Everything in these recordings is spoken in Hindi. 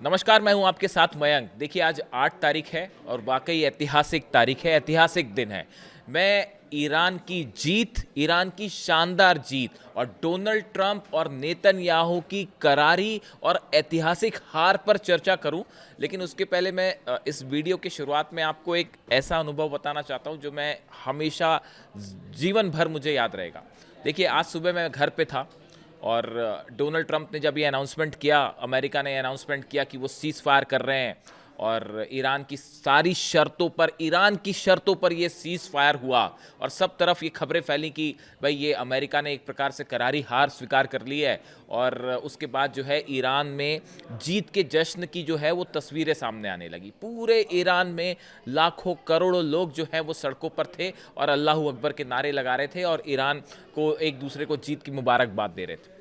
नमस्कार, मैं हूं आपके साथ मयंक। देखिए, आज 8 तारीख है और वाकई ऐतिहासिक तारीख है, ऐतिहासिक दिन है। मैं ईरान की जीत, ईरान की शानदार जीत और डोनाल्ड ट्रंप और नेतन्याहू की करारी और ऐतिहासिक हार पर चर्चा करूं। लेकिन उसके पहले मैं इस वीडियो की शुरुआत में आपको एक ऐसा अनुभव बताना चाहता हूं जो मैं हमेशा जीवन भर मुझे याद रहेगा। देखिए, आज सुबह मैं घर पे था और डोनाल्ड ट्रंप ने जब ये अनाउंसमेंट किया, अमेरिका ने अनाउंसमेंट किया कि वो सीज़ फायर कर रहे हैं और ईरान की सारी शर्तों पर, ईरान की शर्तों पर ये सीज़ फायर हुआ और सब तरफ ये खबरें फैली कि भाई ये अमेरिका ने एक प्रकार से करारी हार स्वीकार कर ली है। और उसके बाद जो है ईरान में जीत के जश्न की जो है वो तस्वीरें सामने आने लगी। पूरे ईरान में लाखों करोड़ों लोग जो हैं वो सड़कों पर थे और अल्लाह अकबर के नारे लगा रहे थे और ईरान को एक दूसरे को जीत की मुबारकबाद दे रहे थे।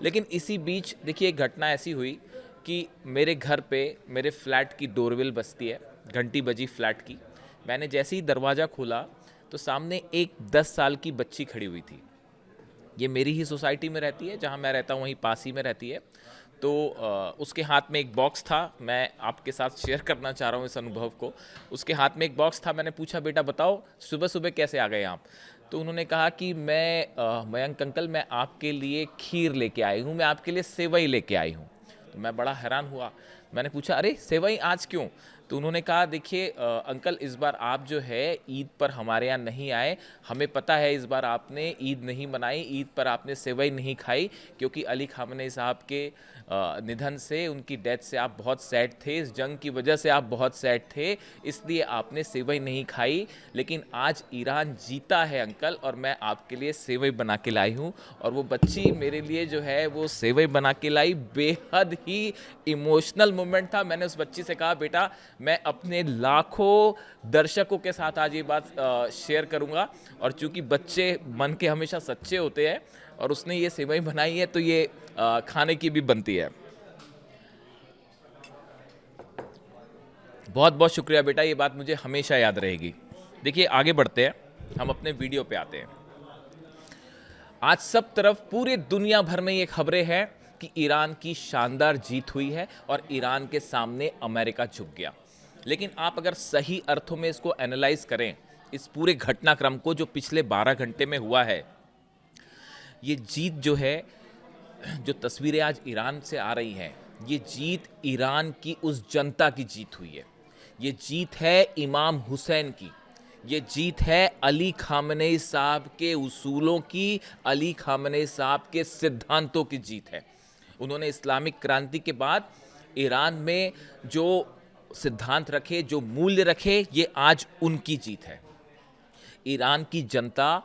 लेकिन इसी बीच देखिए, एक घटना ऐसी हुई कि मेरे घर पे मेरे फ्लैट की डोरबेल बजती है, घंटी बजी फ्लैट की। मैंने जैसे ही दरवाज़ा खोला तो सामने एक 10 साल की बच्ची खड़ी हुई थी। ये मेरी ही सोसाइटी में रहती है, जहाँ मैं रहता हूँ वहीं पास ही में रहती है। तो उसके हाथ में एक बॉक्स था। मैं आपके साथ शेयर करना चाह रहा हूँ इस अनुभव को। उसके हाथ में एक बॉक्स था। मैंने पूछा, बेटा बताओ सुबह सुबह कैसे आ गए आप? तो उन्होंने कहा कि मयंक अंकल, मैं आपके लिए खीर लेके आई हूँ, मैं आपके लिए सेवई लेके आई हूँ। तो मैं बड़ा हैरान हुआ। मैंने पूछा, अरे सेवई आज क्यों? तो उन्होंने कहा, देखिए अंकल, इस बार आप जो है ईद पर हमारे यहाँ नहीं आए। हमें पता है इस बार आपने ईद नहीं मनाई, ईद पर आपने सेवई नहीं खाई, क्योंकि अली खामनेई साहब के निधन से, उनकी डेथ से आप बहुत सैड थे, इस जंग की वजह से आप बहुत सैड थे, इसलिए आपने सेवई नहीं खाई। लेकिन आज ईरान जीता है अंकल और मैं आपके लिए सेवई बना के लाई हूँ। और वो बच्ची मेरे लिए जो है वो सेवई बना के लाई। बेहद ही इमोशनल मोमेंट था। मैंने उस बच्ची से कहा, बेटा मैं अपने लाखों दर्शकों के साथ आज ये बात शेयर करूँगा, और चूंकि बच्चे मन के हमेशा सच्चे होते हैं और उसने ये सेवई बनाई है तो ये खाने की भी बनती है। बहुत बहुत शुक्रिया बेटा, ये बात मुझे हमेशा याद रहेगी। देखिए, आगे बढ़ते हैं, हम अपने वीडियो पे आते हैं। आज सब तरफ पूरे दुनिया भर में ये खबरें हैं कि ईरान की शानदार जीत हुई है और ईरान के सामने अमेरिका झुक गया। लेकिन आप अगर सही अर्थों में इसको एनालाइज करें, इस पूरे घटनाक्रम को जो पिछले 12 घंटे में हुआ है, ये जीत जो है, जो तस्वीरें आज ईरान से आ रही हैं, ये जीत ईरान की उस जनता की जीत हुई है। ये जीत है इमाम हुसैन की। ये जीत है अली खामनेई साहब के उसूलों की, अली खामनेई साहब के सिद्धांतों की जीत है। उन्होंने इस्लामिक क्रांति के बाद ईरान में जो सिद्धांत रखे, जो मूल्य रखे, ये आज उनकी जीत है। ईरान की जनता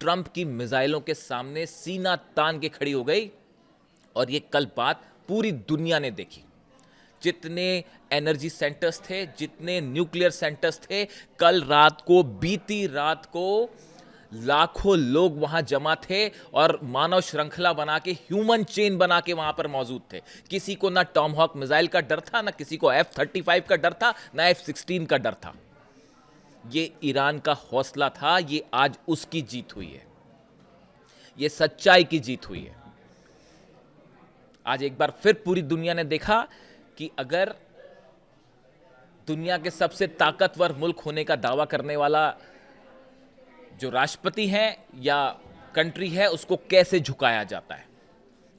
ट्रंप की मिसाइलों के सामने सीना तान के खड़ी हो गई और ये कल बात पूरी दुनिया ने देखी। जितने एनर्जी सेंटर्स थे, जितने न्यूक्लियर सेंटर्स थे, कल रात को, बीती रात को लाखों लोग वहां जमा थे और मानव श्रृंखला बना के, ह्यूमन चेन बना के वहां पर मौजूद थे। किसी को ना टॉमहॉक मिसाइल का डर था, ना किसी को F-35 का डर था, ना F-16 का डर था। ये ईरान का हौसला था। ये आज उसकी जीत हुई है। ये सच्चाई की जीत हुई है। आज एक बार फिर पूरी दुनिया ने देखा कि अगर दुनिया के सबसे ताकतवर मुल्क होने का दावा करने वाला जो राष्ट्रपति है या कंट्री है, उसको कैसे झुकाया जाता है।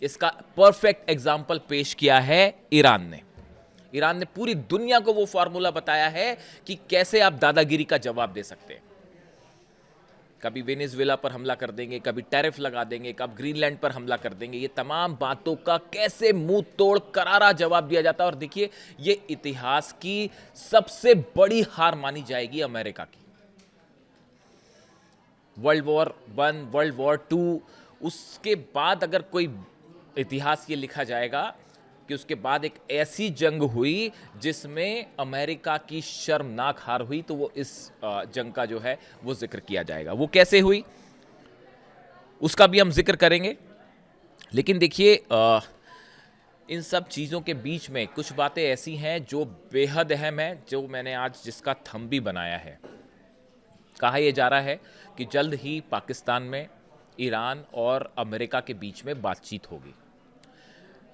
इसका परफेक्ट एग्जाम्पल पेश किया है ईरान ने। ईरान ने पूरी दुनिया को वो फॉर्मूला बताया है कि कैसे आप दादागिरी का जवाब दे सकते हैं। कभी वेनेजुएला पर हमला कर देंगे, कभी टैरिफ लगा देंगे, कभी ग्रीनलैंड पर हमला कर देंगे। ये तमाम बातों का कैसे मुंह तोड़ करारा जवाब दिया जाता है। और देखिए, ये इतिहास की सबसे बड़ी हार मानी जाएगी अमेरिका की। वर्ल्ड वॉर 1, वर्ल्ड वॉर 2, उसके बाद अगर कोई इतिहास ये लिखा जाएगा कि उसके बाद एक ऐसी जंग हुई जिसमें अमेरिका की शर्मनाक हार हुई, तो वो इस जंग का जो है वो जिक्र किया जाएगा। वो कैसे हुई उसका भी हम जिक्र करेंगे। लेकिन देखिए, इन सब चीज़ों के बीच में कुछ बातें ऐसी हैं जो बेहद अहम है, जो मैंने आज जिसका थंब भी बनाया है। कहा यह जा रहा है कि जल्द ही पाकिस्तान में ईरान और अमेरिका के बीच में बातचीत होगी।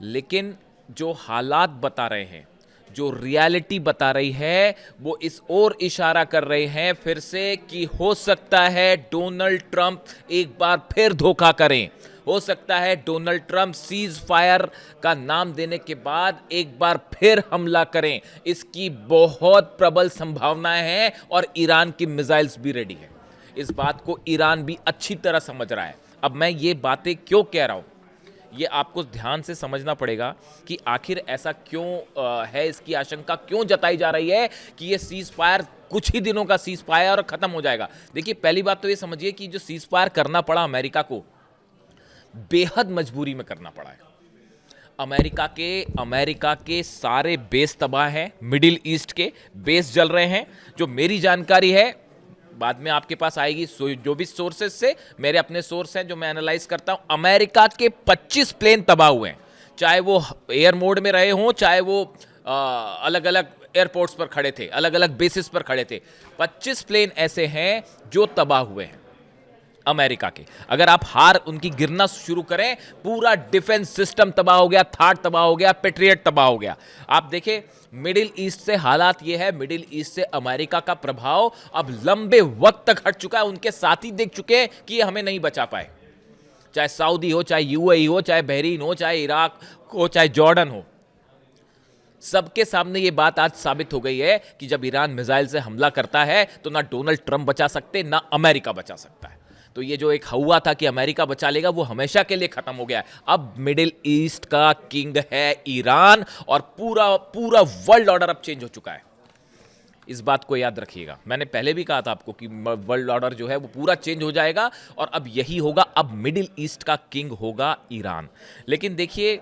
लेकिन जो हालात बता रहे हैं, जो रियलिटी बता रही है, वो इस ओर इशारा कर रहे हैं फिर से कि हो सकता है डोनाल्ड ट्रंप एक बार फिर धोखा करें। हो सकता है डोनाल्ड ट्रंप सीज फायर का नाम देने के बाद एक बार फिर हमला करें। इसकी बहुत प्रबल संभावनाएं हैं और ईरान की मिसाइल्स भी रेडी है। इस बात को ईरान भी अच्छी तरह समझ रहा है। अब मैं ये बातें क्यों कह रहा हूं, ये आपको ध्यान से समझना पड़ेगा कि आखिर ऐसा क्यों है, इसकी आशंका क्यों जताई जा रही है कि ये सीज फायर कुछ ही दिनों का सीज फायर और खत्म हो जाएगा। देखिए, पहली बात तो ये समझिए कि जो सीज फायर करना पड़ा अमेरिका को, बेहद मजबूरी में करना पड़ा है। अमेरिका के सारे बेस तबाह हैं, मिडिल ईस्ट के बेस जल रहे हैं। जो मेरी जानकारी है, बाद में आपके पास आएगी, जो भी सोर्सेस से, मेरे अपने सोर्स हैं जो मैं एनालाइज करता हूं, अमेरिका के 25 प्लेन तबाह हुए हैं, चाहे वो एयर मोड में रहे हों, चाहे वो अलग अलग एयरपोर्ट्स पर खड़े थे, अलग अलग बेसिस पर खड़े थे। 25 प्लेन ऐसे हैं जो तबाह हुए हैं अमेरिका के। अगर आप हार उनकी गिरना शुरू करें, पूरा डिफेंस सिस्टम तबाह हो गया, थाट तबाह हो गया, पेट्रियट तबाह हो गया। आप देखें, मिडिल ईस्ट से हालात ये है, मिडिल ईस्ट से अमेरिका का प्रभाव अब लंबे वक्त तक हट चुका है। उनके साथी देख चुके हैं कि ये हमें नहीं बचा पाए, चाहे सऊदी हो, चाहे यूएई हो, चाहे बहरीन हो, चाहे इराक हो, चाहे जॉर्डन हो। सबके सामने ये बात आज साबित हो गई है कि जब ईरान मिसाइल से हमला करता है तो ना डोनाल्ड ट्रंप बचा सकते, ना अमेरिका बचा सकता है। तो ये जो एक हुआ था कि अमेरिका बचा लेगा, वो हमेशा के लिए खत्म हो गया है। अब मिडिल ईस्ट का किंग है ईरान और पूरा पूरा वर्ल्ड ऑर्डर अब चेंज हो चुका है। इस बात को याद रखिएगा। मैंने पहले भी कहा था आपको कि वर्ल्ड ऑर्डर जो है वो पूरा चेंज हो जाएगा और अब यही होगा। अब मिडिल ईस्ट का किंग होगा ईरान। लेकिन देखिए,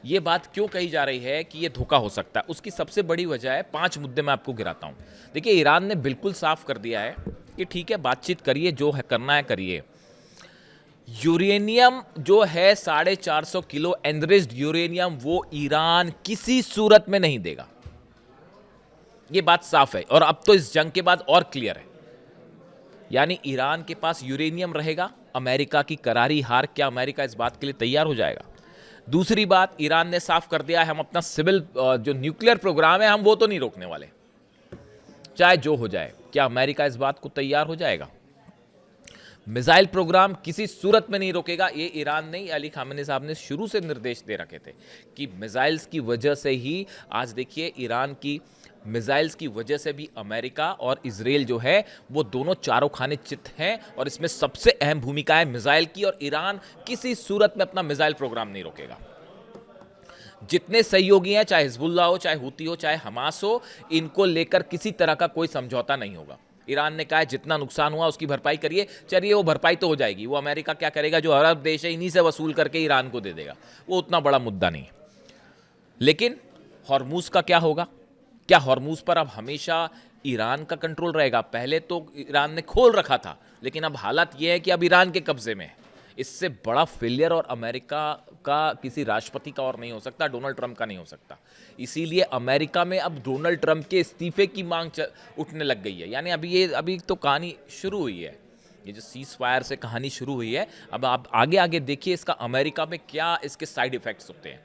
ये बात क्यों कही जा रही है कि ये धोखा हो सकता है, उसकी सबसे बड़ी वजह है, 5 मुद्दे मैं आपको गिराता हूं। देखिए, ईरान ने बिल्कुल साफ कर दिया है कि ठीक है, बातचीत करिए, जो है करना है करिए। यूरेनियम जो है 450 किलो एनरिच्ड यूरेनियम, वो ईरान किसी सूरत में नहीं देगा। ये बात साफ है और अब तो इस जंग के बाद और क्लियर है। यानी ईरान के पास यूरेनियम रहेगा। अमेरिका की करारी हार, क्या अमेरिका इस बात के लिए तैयार हो जाएगा? दूसरी बात, ईरान ने साफ कर दिया है, हम अपना सिविल जो न्यूक्लियर प्रोग्राम है, हम वो तो नहीं रोकने वाले, चाहे जो हो जाए। क्या अमेरिका इस बात को तैयार हो जाएगा? मिसाइल प्रोग्राम किसी सूरत में नहीं रोकेगा। ये ईरान नहीं, अली खामेनी साहब ने शुरू से निर्देश दे रखे थे कि मिसाइल्स की वजह से ही, आज देखिए, ईरान की मिसाइल्स की वजह से भी अमेरिका और इजराइल जो है वो दोनों चारों खाने चित हैं और इसमें सबसे अहम भूमिका है मिसाइल की। और ईरान किसी सूरत में अपना मिसाइल प्रोग्राम नहीं रोकेगा। जितने सहयोगी हैं, चाहे हिजबुल्लाह हो, चाहे हुती हो, चाहे हमास हो, इनको लेकर किसी तरह का कोई समझौता नहीं होगा। ईरान ने कहा है जितना नुकसान हुआ उसकी भरपाई करिए। चलिए, वो भरपाई तो हो जाएगी, वो अमेरिका क्या करेगा, जो अरब देश है इन्हीं से वसूल करके ईरान को दे देगा, वो उतना बड़ा मुद्दा नहीं है। लेकिन हॉर्मूज का क्या होगा? क्या हॉर्मूज पर अब हमेशा ईरान का कंट्रोल रहेगा? पहले तो ईरान ने खोल रखा था, लेकिन अब हालत यह है कि अब ईरान के कब्जे में है। इससे बड़ा फेलियर और अमेरिका का किसी राष्ट्रपति का और नहीं हो सकता, डोनाल्ड ट्रंप का नहीं हो सकता। इसीलिए अमेरिका में अब डोनाल्ड ट्रंप के इस्तीफे की मांग उठने लग गई है। यानी अभी तो कहानी शुरू हुई है, ये जो सीज फायर से कहानी शुरू हुई है। अब आप आगे आगे देखिए इसका अमेरिका में क्या इसके साइड इफेक्ट्स होते हैं।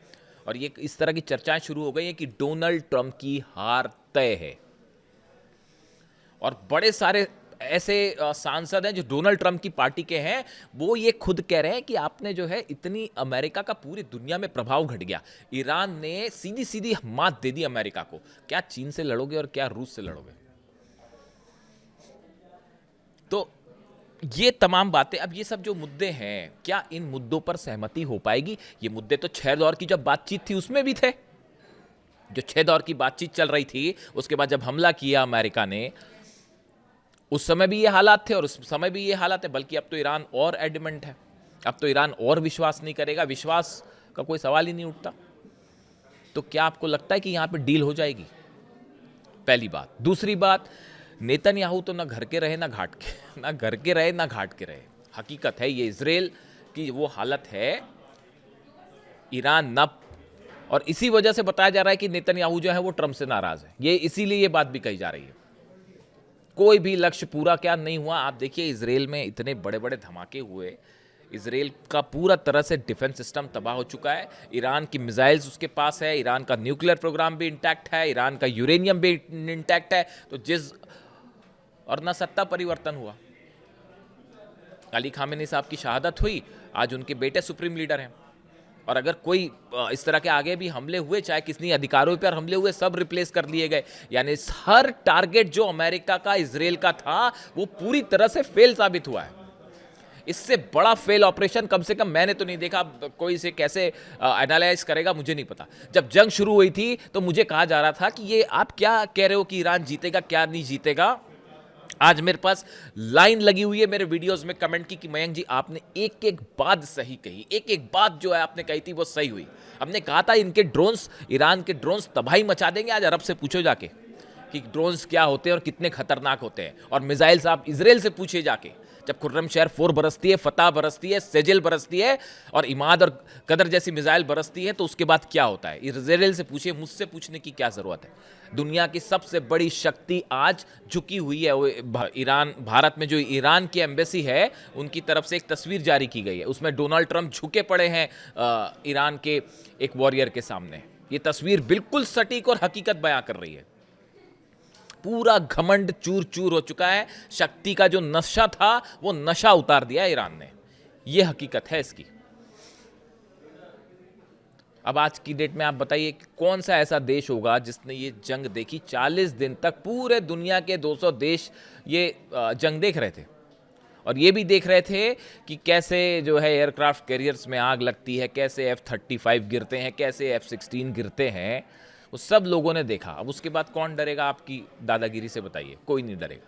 और ये इस तरह की चर्चाएं शुरू हो गई हैं कि डोनाल्ड ट्रंप की हार तय है। और बड़े सारे ऐसे सांसद हैं जो डोनाल्ड ट्रंप की पार्टी के हैं, वो ये खुद कह रहे हैं कि आपने जो है इतनी, अमेरिका का पूरी दुनिया में प्रभाव घट गया। ईरान ने सीधी सीधी मात दे दी अमेरिका को। क्या चीन से लड़ोगे और क्या रूस से लड़ोगे? तो ये तमाम बातें, अब ये सब जो मुद्दे हैं, क्या इन मुद्दों पर सहमति हो पाएगी? ये मुद्दे तो 6 दौर की जब बातचीत थी उसमें भी थे। जो 6 दौर की बातचीत चल रही थी, उसके बाद जब हमला किया अमेरिका ने, उस समय भी ये हालात थे और उस समय भी ये हालात है। बल्कि अब तो ईरान और एडमेंट है, अब तो ईरान और विश्वास नहीं करेगा, विश्वास का कोई सवाल ही नहीं उठता। तो क्या आपको लगता है कि यहां पे डील हो जाएगी? पहली बात। दूसरी बात, नेतन्याहू तो ना घर के रहे ना घाट के, ना घर के रहे ना घाट के रहे। हकीकत है ये, इजराइल की वो हालत है, ईरान न, और इसी वजह से बताया जा रहा है कि नेतन्याहू जो है वो ट्रंप से नाराज है। ये इसीलिए ये बात भी कही जा रही है। कोई भी लक्ष्य पूरा क्या नहीं हुआ। आप देखिए, इजराइल में इतने बड़े बड़े धमाके हुए, इसराइल का पूरा तरह से डिफेंस सिस्टम तबाह हो चुका है। ईरान की मिसाइल्स उसके पास है, ईरान का न्यूक्लियर प्रोग्राम भी इंटैक्ट है, ईरान का यूरेनियम भी इंटैक्ट है। तो और ना सत्ता परिवर्तन हुआ। अली खामेनी साहब की शहादत हुई, आज उनके बेटे सुप्रीम लीडर हैं। और अगर कोई इस तरह के आगे भी हमले हुए, चाहे कितनी अधिकारों पर हमले हुए, सब रिप्लेस कर दिए गए। यानी हर टारगेट जो अमेरिका का, इसराइल का था, वो पूरी तरह से फेल साबित हुआ है। इससे बड़ा फेल ऑपरेशन कम से कम मैंने तो नहीं देखा। कोई इसे कैसे एनालाइज करेगा मुझे नहीं पता। जब जंग शुरू हुई थी तो मुझे कहा जा रहा था कि ये आप क्या कह रहे हो कि ईरान जीतेगा, क्या नहीं जीतेगा। आज मेरे पास लाइन लगी हुई है मेरे वीडियोस में कमेंट की कि मयंक जी आपने एक एक बात सही कही, एक एक बात जो है आपने कही थी वो सही हुई। हमने कहा था इनके ड्रोन्स, ईरान के ड्रोन्स तबाही मचा देंगे। आज अरब से पूछो जाके कि ड्रोन्स क्या होते हैं और कितने खतरनाक होते हैं। और मिसाइल्स आप इजराइल से पूछे जाके, जब खुर्रम शहर 4 बरसती है, फतह बरसती है, सेजल बरसती है और इमाद और कदर जैसी मिसाइल बरसती है, तो उसके बाद क्या होता है इजराइल से पूछिए। मुझसे पूछने की क्या जरूरत है। दुनिया की सबसे बड़ी शक्ति आज झुकी हुई है। वो ईरान, भारत में जो ईरान की एम्बेसी है उनकी तरफ से एक तस्वीर जारी की गई है, उसमें डोनाल्ड ट्रंप झुके पड़े हैं ईरान के एक वॉरियर के सामने। ये तस्वीर बिल्कुल सटीक और हकीकत बयां कर रही है। पूरा घमंड चूर चूर हो चुका है। शक्ति का जो नशा था वो नशा उतार दिया ईरान ने। यह हकीकत है इसकी। अब आज की डेट में आप बताइए कि कौन सा ऐसा देश होगा जिसने ये जंग देखी। 40 दिन तक पूरे दुनिया के 200 देश ये जंग देख रहे थे और ये भी देख रहे थे कि कैसे जो है एयरक्राफ्ट कैरियर्स में आग लगती है, कैसे F-35 गिरते हैं, कैसे F-16 गिरते हैं। वो सब लोगों ने देखा। अब उसके बाद कौन डरेगा आपकी दादागिरी से, बताइए। कोई नहीं डरेगा।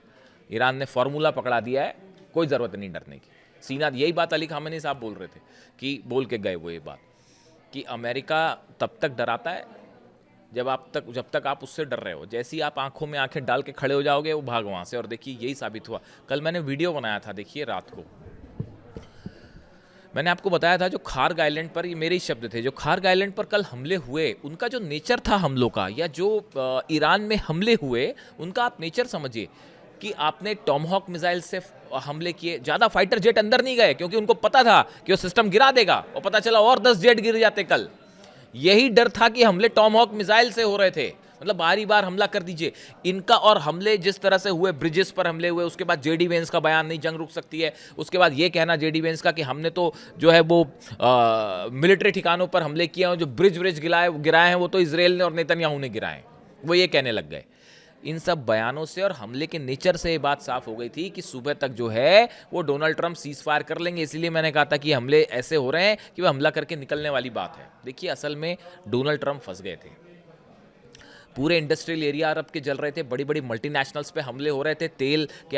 ईरान ने फॉर्मूला पकड़ा दिया है, कोई ज़रूरत नहीं डरने की। सीना यही बात अली खामेनी साहब बोल रहे थे कि बोल के गए वो ये बात कि अमेरिका तब तक डराता है जब तक आप उससे डर रहे हो। जैसे ही आप आंखों में आंखें डाल के खड़े हो जाओगे वो भाग वहाँ से। और देखिए यही साबित हुआ। कल मैंने वीडियो बनाया था, देखिए रात को मैंने आपको बताया था जो खार्ग आइलैंड पर, ये मेरे ही शब्द थे, जो खार्ग आइलैंड पर कल हमले हुए उनका जो नेचर था हमलों का, या जो ईरान में हमले हुए उनका आप नेचर समझिए कि आपने टॉमहॉक मिसाइल से हमले किए। ज़्यादा फाइटर जेट अंदर नहीं गए क्योंकि उनको पता था कि वो सिस्टम गिरा देगा, और पता चला और 10 जेट गिर जाते कल। यही डर था कि हमले टॉमहॉक मिसाइल से हो रहे थे। मतलब बारी बार हमला कर दीजिए इनका। और हमले जिस तरह से हुए, ब्रिजेस पर हमले हुए, उसके बाद जेडी वेंस का बयान नहीं जंग रुक सकती है। उसके बाद ये कहना जेडी वेंस का कि हमने तो जो है वो मिलिट्री ठिकानों पर हमले किए हैं, जो ब्रिज गिराए हैं वो तो इसराइल ने और नेतन्याहू ने गिराए। वो ये कहने लग गए। इन सब बयानों से और हमले के नेचर से ये बात साफ हो गई थी कि सुबह तक जो है वो डोनाल्ड ट्रंप सीज फायर कर लेंगे। इसीलिए मैंने कहा था कि हमले ऐसे हो रहे हैं कि वो हमला करके निकलने वाली बात है। देखिए असल में डोनाल्ड ट्रंप फंस गए थे। पूरे इंडस्ट्रियल एरिया अरब के जल रहे थे, बड़ी बड़ी मल्टीनेशनल्स पे हमले हो रहे थे, तेल के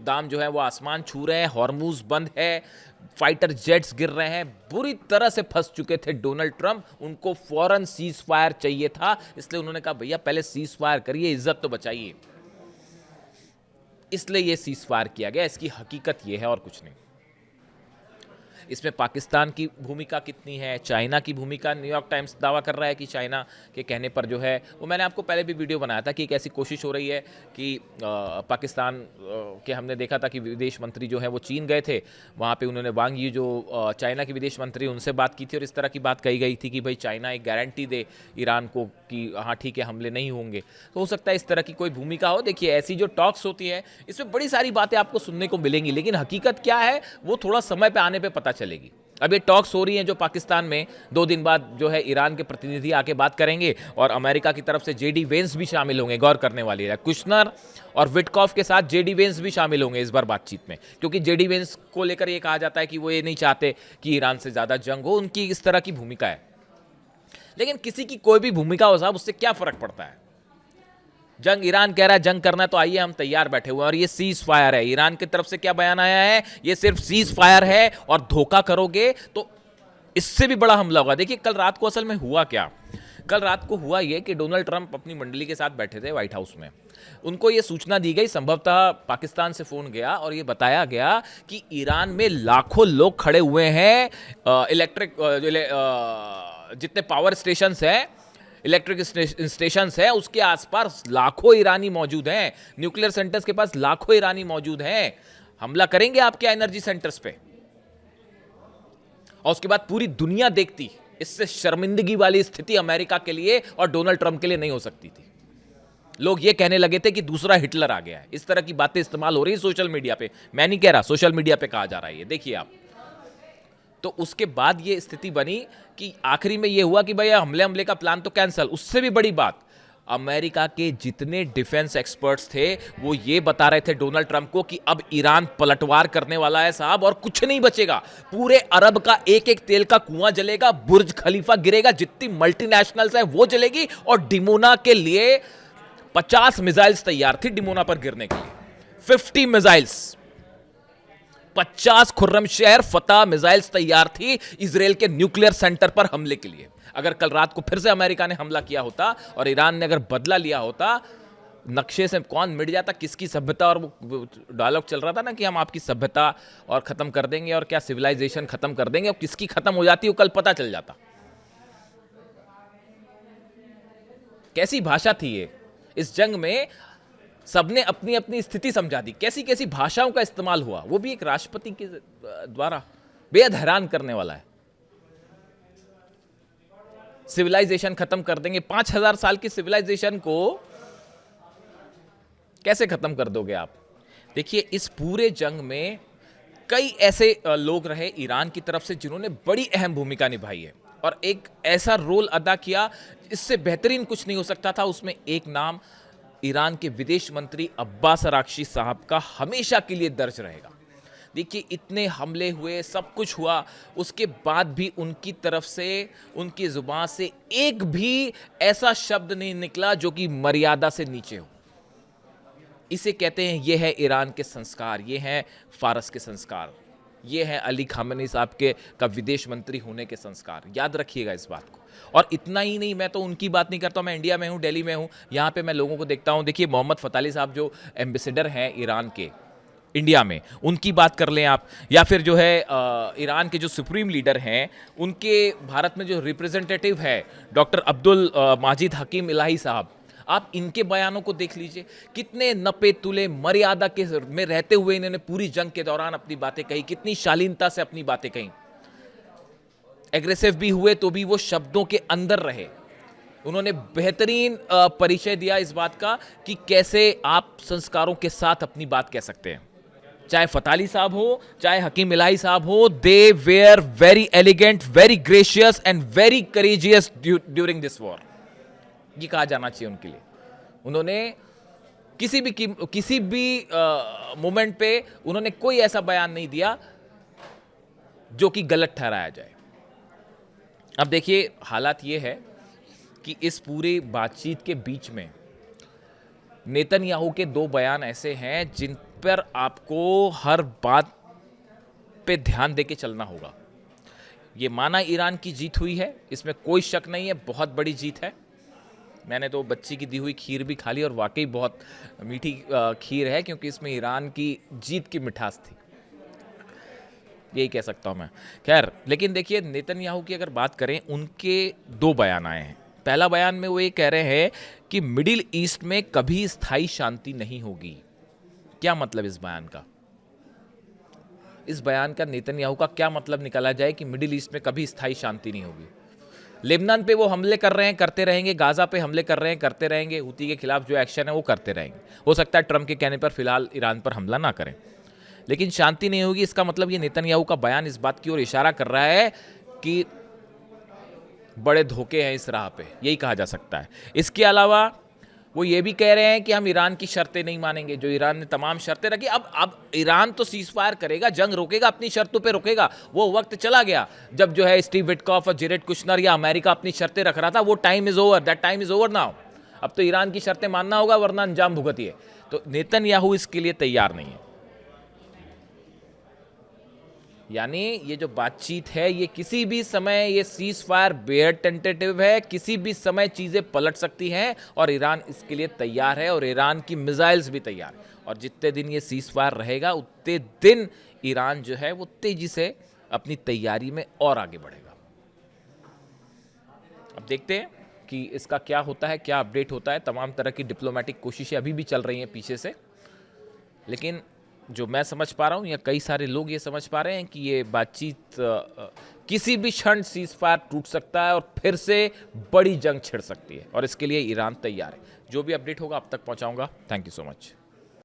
दाम जो है वो आसमान छू रहे हैं, हॉर्मूज बंद है, फाइटर जेट्स गिर रहे हैं। बुरी तरह से फंस चुके थे डोनाल्ड ट्रंप। उनको फौरन सीज फायर चाहिए था, इसलिए उन्होंने कहा भैया पहले सीज फायर करिए, इज्जत तो बचाइए। इसलिए ये सीज फायर किया गया। इसकी हकीकत ये है और कुछ नहीं। इसमें पाकिस्तान की भूमिका कितनी है, चाइना की भूमिका, न्यूयॉर्क टाइम्स दावा कर रहा है कि चाइना के कहने पर जो है वो, मैंने आपको पहले भी वीडियो बनाया था कि एक ऐसी कोशिश हो रही है कि पाकिस्तान के, हमने देखा था कि विदेश मंत्री जो है वो चीन गए थे, वहाँ पे उन्होंने वांग यी जो चाइना की विदेश मंत्री, उनसे बात की थी और इस तरह की बात कही गई थी कि भाई चाइना एक गारंटी दे ईरान को कि हाँ ठीक है हमले नहीं होंगे। तो हो सकता है इस तरह की कोई भूमिका हो। देखिए ऐसी जो टॉक्स होती है इसमें बड़ी सारी बातें आपको सुनने को मिलेंगी, लेकिन हकीकत क्या है वो थोड़ा समय पे आने पे पता चलेगी। अब ये टॉक्स हो रही हैं जो पाकिस्तान में 2 दिन बाद जो है ईरान के प्रतिनिधि आके बात करेंगे और अमेरिका की तरफ से जेडी वेंस भी शामिल होंगे। गौर करने वाली है, कुशनर और विटकॉफ के साथ जेडी वेंस भी शामिल होंगे इस बार बातचीत में, क्योंकि जेडी वेंस को लेकर ये कहा जाता है कि वो ये नहीं चाहते कि ईरान से ज़्यादा जंग हो। उनकी इस तरह की भूमिका है। लेकिन किसी की कोई भी भूमिका हो साहब, उससे क्या फर्क पड़ता है। जंग ईरान कह रहा है जंग करना है तो आइए हम तैयार बैठे हुए हैं। और ये सीज फायर है। ईरान की तरफ से क्या बयान आया है, ये सिर्फ सीज फायर है और धोखा करोगे तो इससे भी बड़ा हमला होगा। देखिए कल रात को असल में हुआ क्या, कल रात को हुआ ये कि डोनाल्ड ट्रंप अपनी मंडली के साथ बैठे थे व्हाइट हाउस में। उनको ये सूचना दी गई, संभवतः पाकिस्तान से फोन गया और ये बताया गया कि ईरान में लाखों लोग खड़े हुए हैं, जितने पावर स्टेशंस हैं, इलेक्ट्रिक स्टेशंस है, उसके आसपास लाखों ईरानी मौजूद हैं। न्यूक्लियर सेंटर्स के पास लाखों ईरानी मौजूद हैं। हमला करेंगे आपके एनर्जी सेंटर्स पे। और उसके बाद पूरी दुनिया देखती। इससे शर्मिंदगी वाली स्थिति अमेरिका के लिए और डोनाल्ड ट्रंप के लिए नहीं हो सकती थी। लोग ये कहने लगे थे कि दूसरा हिटलर आ गया है। इस तरह की बातें इस्तेमाल हो रही है सोशल मीडिया पे। मैं नहीं कह रहा, सोशल मीडिया पे कहा जा रहा है ये, देखिए आप। तो उसके बाद ये स्थिति बनी कि आखिरी में ये हुआ कि भाई हमले का प्लान तो कैंसिल। उससे भी बड़ी बात, अमेरिका के जितने डिफेंस एक्सपर्ट्स थे वो ये बता रहे थे डोनाल्ड ट्रंप को कि अब ईरान पलटवार करने वाला है साहब, और कुछ नहीं बचेगा। पूरे अरब का एक एक तेल का कुआं जलेगा, बुर्ज खलीफा गिरेगा, जितनी मल्टीनेशनल्स हैं वो जलेगी। और डिमोना के लिए 50 मिसाइल्स तैयार थी, डिमोना पर गिरने के लिए 50 मिसाइल्स, 50 खुर्रम शहर फतह मिसाइल्स तैयार थी इजराइल के न्यूक्लियर सेंटर पर हमले के लिए। अगर कल रात को फिर से अमेरिका ने हमला किया होता और ईरान ने अगर बदला लिया होता, नक्शे से कौन मिट जाता किसकी सभ्यता। और वो डायलॉग चल रहा था ना कि हम आपकी सभ्यता और खत्म कर देंगे और क्या सिविलाइजेशन खत्म कर देंगे, और किसकी खत्म हो जाती वो कल पता चल जाता। कैसी भाषा थी ये। इस जंग में सबने अपनी अपनी स्थिति समझा दी। कैसी कैसी भाषाओं का इस्तेमाल हुआ, वो भी एक राष्ट्रपति के द्वारा। बेहद हैरान करने वाला है। सिविलाइजेशन खत्म कर देंगे। 5000 साल की सिविलाइजेशन को कैसे खत्म कर दोगे आप। देखिए इस पूरे जंग में कई ऐसे लोग रहे ईरान की तरफ से जिन्होंने बड़ी अहम भूमिका निभाई है और एक ऐसा रोल अदा किया, इससे बेहतरीन कुछ नहीं हो सकता था। उसमें एक नाम ईरान के विदेश मंत्री अब्बास अराक्ची साहब का हमेशा के लिए दर्ज रहेगा। देखिए इतने हमले हुए, सब कुछ हुआ, उसके बाद भी उनकी तरफ से, उनकी जुबान से एक भी ऐसा शब्द नहीं निकला जो कि मर्यादा से नीचे हो। इसे कहते हैं, ये है ईरान के संस्कार, ये हैं फारस के संस्कार, ये है अली खामेनी साहब के का विदेश मंत्री होने के संस्कार। याद रखिएगा इस बात को। और इतना ही नहीं, मैं तो उनकी बात नहीं करता हूँ, मैं इंडिया में हूँ, दिल्ली में हूँ, यहाँ पे मैं लोगों को देखता हूँ। देखिए मोहम्मद फ़ताली साहब जो एम्बेसडर हैं ईरान के इंडिया में, उनकी बात कर लें आप, या फिर जो है ईरान के जो सुप्रीम लीडर हैं उनके भारत में जो रिप्रेजेंटेटिव है डॉक्टर अब्दुल माजिद हकीम इलाही साहब, आप इनके बयानों को देख लीजिए। कितने नपे तुले मर्यादा के में रहते हुए इन्होंने पूरी जंग के दौरान अपनी बातें कही, कितनी शालीनता से अपनी बातें कही। एग्रेसिव भी हुए तो भी वो शब्दों के अंदर रहे। उन्होंने बेहतरीन परिचय दिया इस बात का कि कैसे आप संस्कारों के साथ अपनी बात कह सकते हैं। चाहे फताली साहब हो, चाहे हकीम इलाही साहब हो, they were very elegant, very gracious and very courageous during this war. ये कहा जाना चाहिए उनके लिए। उन्होंने किसी भी मोमेंट पे उन्होंने कोई ऐसा बयान नहीं दिया जो कि गलत ठहराया जाए। अब देखिए हालात ये है कि इस पूरी बातचीत के बीच में नेतन्याहू के 2 बयान ऐसे हैं जिन पर आपको हर बात पे ध्यान देके चलना होगा। ये माना ईरान की जीत हुई है, इसमें कोई शक नहीं है, बहुत बड़ी जीत है। मैंने तो बच्ची की दी हुई खीर भी खा ली और वाकई बहुत मीठी खीर है, क्योंकि इसमें ईरान की जीत की मिठास थी, यही कह सकता हूँ मैं। खैर, लेकिन देखिए नेतन्याहू की अगर बात करें, उनके 2 बयान आए हैं। पहला बयान में वो ये कह रहे हैं कि मिडिल ईस्ट में कभी स्थायी शांति नहीं होगी। क्या मतलब इस बयान का? इस बयान का नेतन्याहू का क्या मतलब निकाला जाए कि मिडिल ईस्ट में कभी स्थायी शांति नहीं होगी? लेबनान पे वो हमले कर रहे हैं, करते रहेंगे, गाजा पे हमले कर रहे हैं, करते रहेंगे, हुती के खिलाफ जो एक्शन है वो करते रहेंगे। हो सकता है ट्रंप के कहने पर फिलहाल ईरान पर हमला ना करें, लेकिन शांति नहीं होगी। इसका मतलब ये नेतन्याहू का बयान इस बात की ओर इशारा कर रहा है कि बड़े धोखे हैं इस राह पे, यही कहा जा सकता है। इसके अलावा वो ये भी कह रहे हैं कि हम ईरान की शर्तें नहीं मानेंगे, जो ईरान ने तमाम शर्तें रखी। अब ईरान तो सीज फायर करेगा, जंग रोकेगा, अपनी शर्तों पे रुकेगा। वो वक्त चला गया जब जो है स्टीव विटकॉफ और जेरेड कुशनर या अमेरिका अपनी शर्तें रख रहा था। वो time is over, that time is over now. अब तो ईरान की शर्तें मानना होगा, वरना अंजाम भुगतिए। तो नेतन्याहू इसके लिए तैयार नहीं है। यानी ये जो बातचीत है, ये किसी भी समय, ये सीज फायर बेहद टेंटेटिव है, किसी भी समय चीज़ें पलट सकती हैं और ईरान इसके लिए तैयार है, और ईरान की मिसाइल्स भी तैयार है। और जितने दिन ये सीज फायर रहेगा उतने दिन ईरान जो है वो तेजी से अपनी तैयारी में और आगे बढ़ेगा। अब देखते हैं कि इसका क्या होता है, क्या अपडेट होता है। तमाम तरह की डिप्लोमेटिक कोशिशें अभी भी चल रही हैं पीछे से, लेकिन जो मैं समझ पा रहा हूँ या कई सारे लोग ये समझ पा रहे हैं कि ये बातचीत किसी भी क्षण सीज फायर टूट सकता है और फिर से बड़ी जंग छिड़ सकती है, और इसके लिए ईरान तैयार है। जो भी अपडेट होगा अब तक पहुंचाऊंगा। Thank you so much.